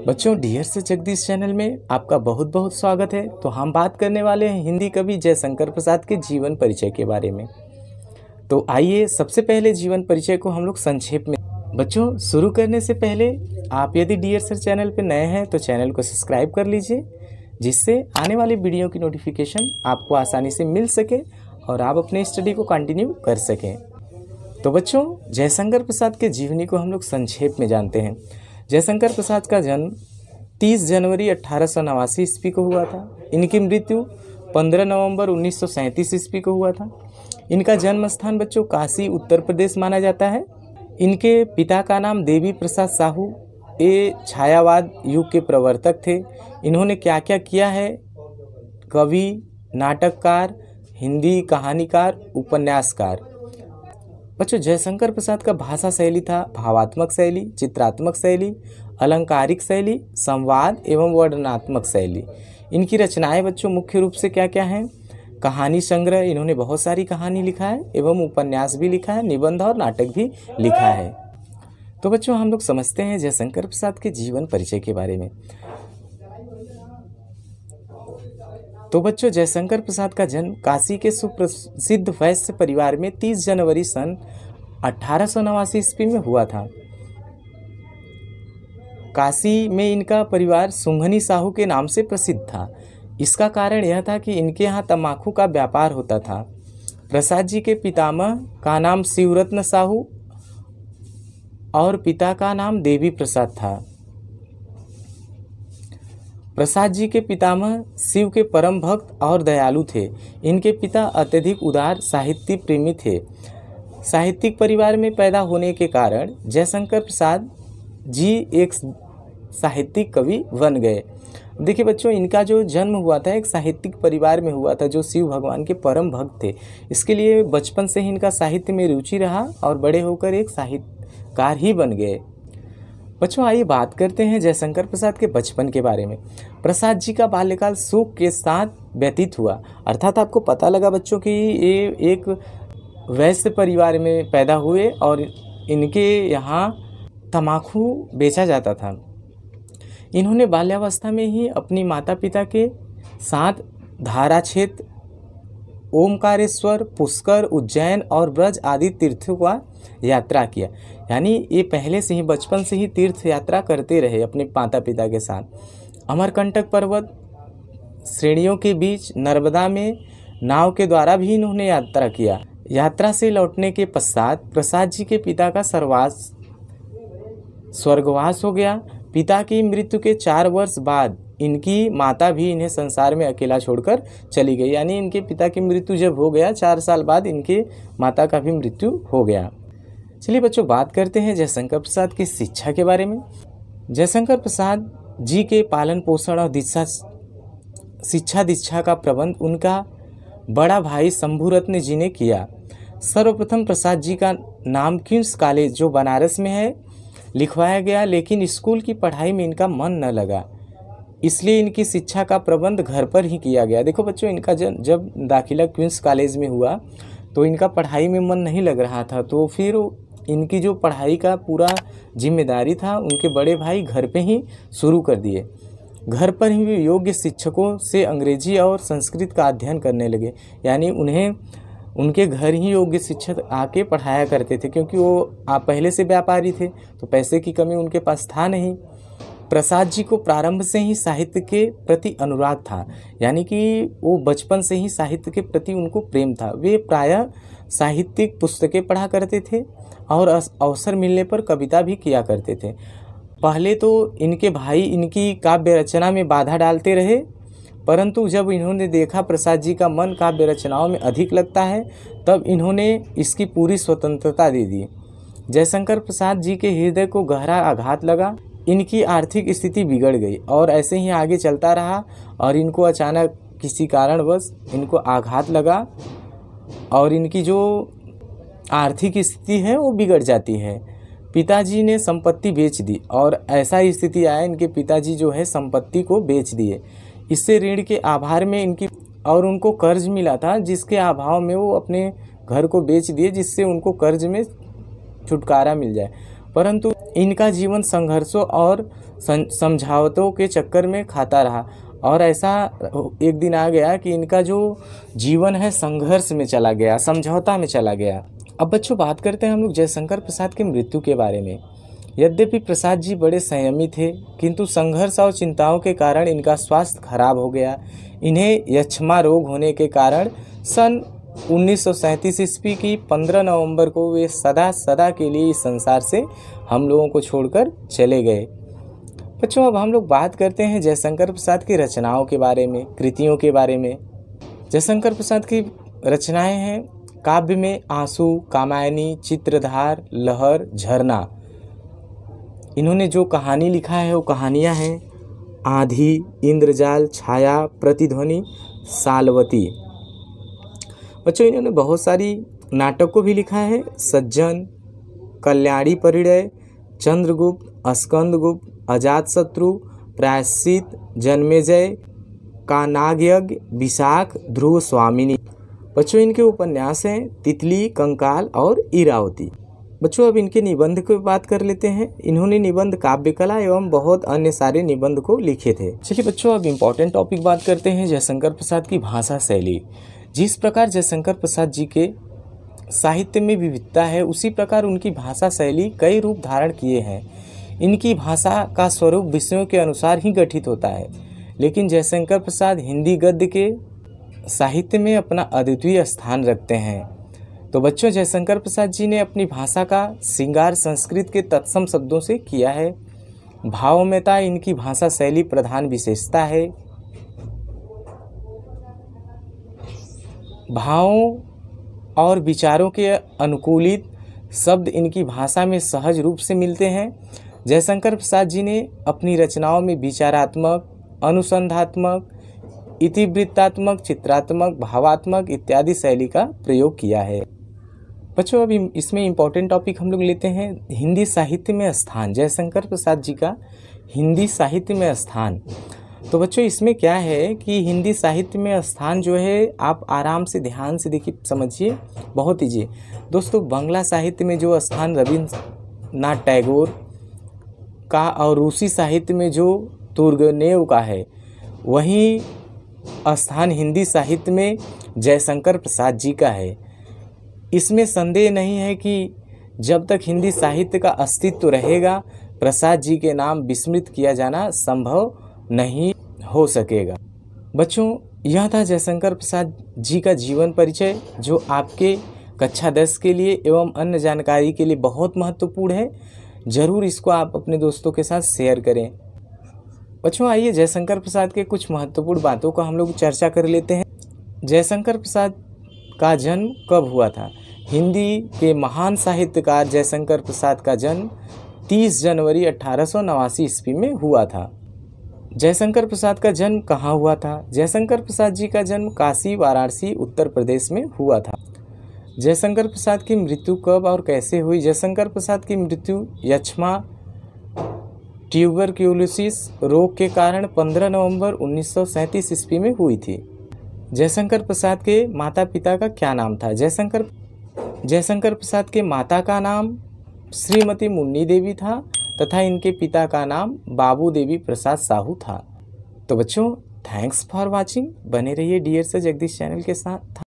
बच्चों, डियर से जगदीश चैनल में आपका बहुत बहुत स्वागत है। तो हम बात करने वाले हैं हिंदी कवि जयशंकर प्रसाद के जीवन परिचय के बारे में। तो आइए सबसे पहले जीवन परिचय को हम लोग संक्षेप में। बच्चों, शुरू करने से पहले आप यदि डियर सर चैनल पर नए हैं तो चैनल को सब्सक्राइब कर लीजिए, जिससे आने वाली वीडियो की नोटिफिकेशन आपको आसानी से मिल सके और आप अपने स्टडी को कंटिन्यू कर सकें। तो बच्चों, जयशंकर प्रसाद के जीवनी को हम लोग संक्षेप में जानते हैं। जयशंकर प्रसाद का जन्म 30 जनवरी 1889 ईस्वी को हुआ था। इनकी मृत्यु 15 नवंबर 1937 ईस्वी को हुआ था। इनका जन्म स्थान बच्चों काशी उत्तर प्रदेश माना जाता है। इनके पिता का नाम देवी प्रसाद साहू ये छायावाद युग के प्रवर्तक थे। इन्होंने क्या क्या किया है? कवि, नाटककार, हिंदी कहानीकार, उपन्यासकार। बच्चों, जयशंकर प्रसाद का भाषा शैली था भावात्मक शैली, चित्रात्मक शैली, अलंकारिक शैली, संवाद एवं वर्णनात्मक शैली। इनकी रचनाएं बच्चों मुख्य रूप से क्या क्या हैं? कहानी संग्रह, इन्होंने बहुत सारी कहानी लिखा है एवं उपन्यास भी लिखा है, निबंध और नाटक भी लिखा है। तो बच्चों, हम लोग समझते हैं जयशंकर प्रसाद के जीवन परिचय के बारे में। तो बच्चों, जयशंकर प्रसाद का जन्म काशी के सुप्रसिद्ध वैश्य परिवार में 30 जनवरी सन 1889 ईस्वी में हुआ था। काशी में इनका परिवार सुंघनी साहू के नाम से प्रसिद्ध था। इसका कारण यह था कि इनके यहाँ तम्बाकू का व्यापार होता था। प्रसाद जी के पितामह का नाम शिवरत्न साहू और पिता का नाम देवी प्रसाद था। प्रसाद जी के पितामह शिव के परम भक्त और दयालु थे। इनके पिता अत्यधिक उदार साहित्य प्रेमी थे। साहित्यिक परिवार में पैदा होने के कारण जयशंकर प्रसाद जी एक साहित्यिक कवि बन गए। देखिए बच्चों, इनका जो जन्म हुआ था एक साहित्यिक परिवार में हुआ था जो शिव भगवान के परम भक्त थे। इसके लिए बचपन से ही इनका साहित्य में रुचि रहा और बड़े होकर एक साहित्यकार ही बन गए। बच्चों, आइए बात करते हैं जयशंकर प्रसाद के बचपन के बारे में। प्रसाद जी का बाल्यकाल सुख के साथ व्यतीत हुआ, अर्थात आपको पता लगा बच्चों कि ये एक वैश्य परिवार में पैदा हुए और इनके यहाँ तम्बाकू बेचा जाता था। इन्होंने बाल्यावस्था में ही अपनी माता पिता के साथ धारा क्षेत्र, ओमकारेश्वर, पुष्कर, उज्जैन और ब्रज आदि तीर्थों का यात्रा किया। यानी ये पहले से ही बचपन से ही तीर्थ यात्रा करते रहे अपने माता पिता के साथ। अमरकंटक पर्वत श्रेणियों के बीच नर्मदा में नाव के द्वारा भी इन्होंने यात्रा किया। यात्रा से लौटने के पश्चात प्रसाद जी के पिता का स्वर्गवास हो गया। पिता की मृत्यु के 4 वर्ष बाद इनकी माता भी इन्हें संसार में अकेला छोड़कर चली गई। यानी इनके पिता की मृत्यु जब हो गया 4 साल बाद इनके माता का भी मृत्यु हो गया। चलिए बच्चों, बात करते हैं जयशंकर प्रसाद की शिक्षा के बारे में। जयशंकर प्रसाद जी के पालन पोषण और शिक्षा दीक्षा का प्रबंध उनका बड़ा भाई शंभुरत्न जी ने किया। सर्वप्रथम प्रसाद जी का नाम क्वींस कॉलेज जो बनारस में है लिखवाया गया, लेकिन स्कूल की पढ़ाई में इनका मन न लगा, इसलिए इनकी शिक्षा का प्रबंध घर पर ही किया गया। देखो बच्चों, इनका जब दाखिला क्वींस कॉलेज में हुआ तो इनका पढ़ाई में मन नहीं लग रहा था, तो फिर इनकी जो पढ़ाई का पूरा जिम्मेदारी था उनके बड़े भाई घर पे ही शुरू कर दिए। घर पर ही योग्य शिक्षकों से अंग्रेजी और संस्कृत का अध्ययन करने लगे। यानी उन्हें उनके घर ही योग्य शिक्षक आके पढ़ाया करते थे, क्योंकि वो पहले से व्यापारी थे तो पैसे की कमी उनके पास था नहीं। प्रसाद जी को प्रारंभ से ही साहित्य के प्रति अनुराग था, यानी कि वो बचपन से ही साहित्य के प्रति उनको प्रेम था। वे प्रायः साहित्यिक पुस्तकें पढ़ा करते थे और अवसर मिलने पर कविता भी किया करते थे। पहले तो इनके भाई इनकी काव्य रचना में बाधा डालते रहे, परंतु जब इन्होंने देखा प्रसाद जी का मन काव्य रचनाओं में अधिक लगता है, तब इन्होंने इसकी पूरी स्वतंत्रता दे दी। जयशंकर प्रसाद जी के हृदय को गहरा आघात लगा। इनकी आर्थिक स्थिति बिगड़ गई और ऐसे ही आगे चलता रहा और इनको अचानक किसी कारणवश इनको आघात लगा और इनकी जो आर्थिक स्थिति है वो बिगड़ जाती है। पिताजी ने संपत्ति बेच दी और ऐसा स्थिति आया इनके पिताजी जो है संपत्ति को बेच दिए। इससे ऋण के आभार में इनकी और उनको कर्ज मिला था, जिसके अभाव में वो अपने घर को बेच दिए, जिससे उनको कर्ज में छुटकारा मिल जाए। परंतु इनका जीवन संघर्षों और समझावतों के चक्कर में खाता रहा और ऐसा एक दिन आ गया कि इनका जो जीवन है संघर्ष में चला गया, समझौता में चला गया। अब बच्चों बात करते हैं हम लोग जयशंकर प्रसाद की मृत्यु के बारे में। यद्यपि प्रसाद जी बड़े संयमी थे, किंतु संघर्ष और चिंताओं के कारण इनका स्वास्थ्य खराब हो गया। इन्हें यक्ष्मा रोग होने के कारण सन 1937 ईस्वी की 15 नवंबर को वे सदा के लिए इस संसार से हम लोगों को छोड़कर चले गए। बच्चों अब हम लोग बात करते हैं जयशंकर प्रसाद की रचनाओं के बारे में, कृतियों के बारे में। जयशंकर प्रसाद की रचनाएं हैं काव्य में आंसू, कामायनी, चित्रधार, लहर, झरना। इन्होंने जो कहानी लिखा है वो कहानियां हैं आंधी, इंद्रजाल, छाया, प्रतिध्वनि, सालवती। बच्चों इन्होंने बहुत सारी नाटक को भी लिखा है, सज्जन, कल्याणी परिणय, चंद्रगुप्त, स्कंदगुप्त, अजातशत्रु, प्रायश्चित, जन्मेजय, कानाग्यज्ञ, विशाख, ध्रुव स्वामिनी। बच्चों इनके उपन्यास हैं तितली, कंकाल और इरावती। बच्चों अब इनके निबंध की बात कर लेते हैं। इन्होंने निबंध, काव्य कला एवं बहुत अन्य सारे निबंध को लिखे थे। चलिए बच्चों अब इम्पोर्टेंट टॉपिक बात करते हैं जयशंकर प्रसाद की भाषा शैली। जिस प्रकार जयशंकर प्रसाद जी के साहित्य में विविधता है, उसी प्रकार उनकी भाषा शैली कई रूप धारण किए हैं। इनकी भाषा का स्वरूप विषयों के अनुसार ही गठित होता है, लेकिन जयशंकर प्रसाद हिंदी गद्य के साहित्य में अपना अद्वितीय स्थान रखते हैं। तो बच्चों जयशंकर प्रसाद जी ने अपनी भाषा का श्रृंगार संस्कृत के तत्सम शब्दों से किया है। भावमयता इनकी भाषा शैली प्रधान विशेषता है। भावों और विचारों के अनुकूलित शब्द इनकी भाषा में सहज रूप से मिलते हैं। जयशंकर प्रसाद जी ने अपनी रचनाओं में विचारात्मक, अनुसंधात्मक, इतिवृत्तात्मक, चित्रात्मक, भावात्मक इत्यादि शैली का प्रयोग किया है। बच्चों अभी इसमें इम्पोर्टेंट टॉपिक हम लोग लेते हैं हिंदी साहित्य में स्थान। जयशंकर प्रसाद जी का हिंदी साहित्य में स्थान। तो बच्चों इसमें क्या है कि हिंदी साहित्य में स्थान जो है, आप आराम से ध्यान से देखिए, समझिए, बहुत ईजी। दोस्तों बांग्ला साहित्य में जो स्थान रविन्द्रनाथ टैगोर का और रूसी साहित्य में जो तुर्गनेव का है, वहीं स्थान हिंदी साहित्य में जयशंकर प्रसाद जी का है। इसमें संदेह नहीं है कि जब तक हिंदी साहित्य का अस्तित्व रहेगा, प्रसाद जी के नाम विस्मृत किया जाना संभव नहीं हो सकेगा। बच्चों यह था जयशंकर प्रसाद जी का जीवन परिचय, जो आपके कक्षा 10 के लिए एवं अन्य जानकारी के लिए बहुत महत्वपूर्ण है। ज़रूर इसको आप अपने दोस्तों के साथ शेयर करें। बच्चों आइए जयशंकर प्रसाद के कुछ महत्वपूर्ण बातों को हम लोग चर्चा कर लेते हैं। जयशंकर प्रसाद का जन्म कब हुआ था? हिंदी के महान साहित्यकार जयशंकर प्रसाद का जन्म 30 जनवरी 1889 ईस्वी में हुआ था। जयशंकर प्रसाद का जन्म कहाँ हुआ था? जयशंकर प्रसाद जी का जन्म काशी, वाराणसी, उत्तर प्रदेश में हुआ था। जयशंकर प्रसाद की मृत्यु कब और कैसे हुई? जयशंकर प्रसाद की मृत्यु यक्ष्मा ट्यूबरक्यूलोसिस रोग के कारण 15 नवंबर 1937 ईस्वी में हुई थी। जयशंकर प्रसाद के माता पिता का क्या नाम था? जयशंकर प्रसाद के माता का नाम श्रीमती मुन्नी देवी था तथा इनके पिता का नाम बाबू देवी प्रसाद साहू था। तो बच्चों थैंक्स फॉर वाचिंग। बने रहिए डियर से जगदीश चैनल के साथ।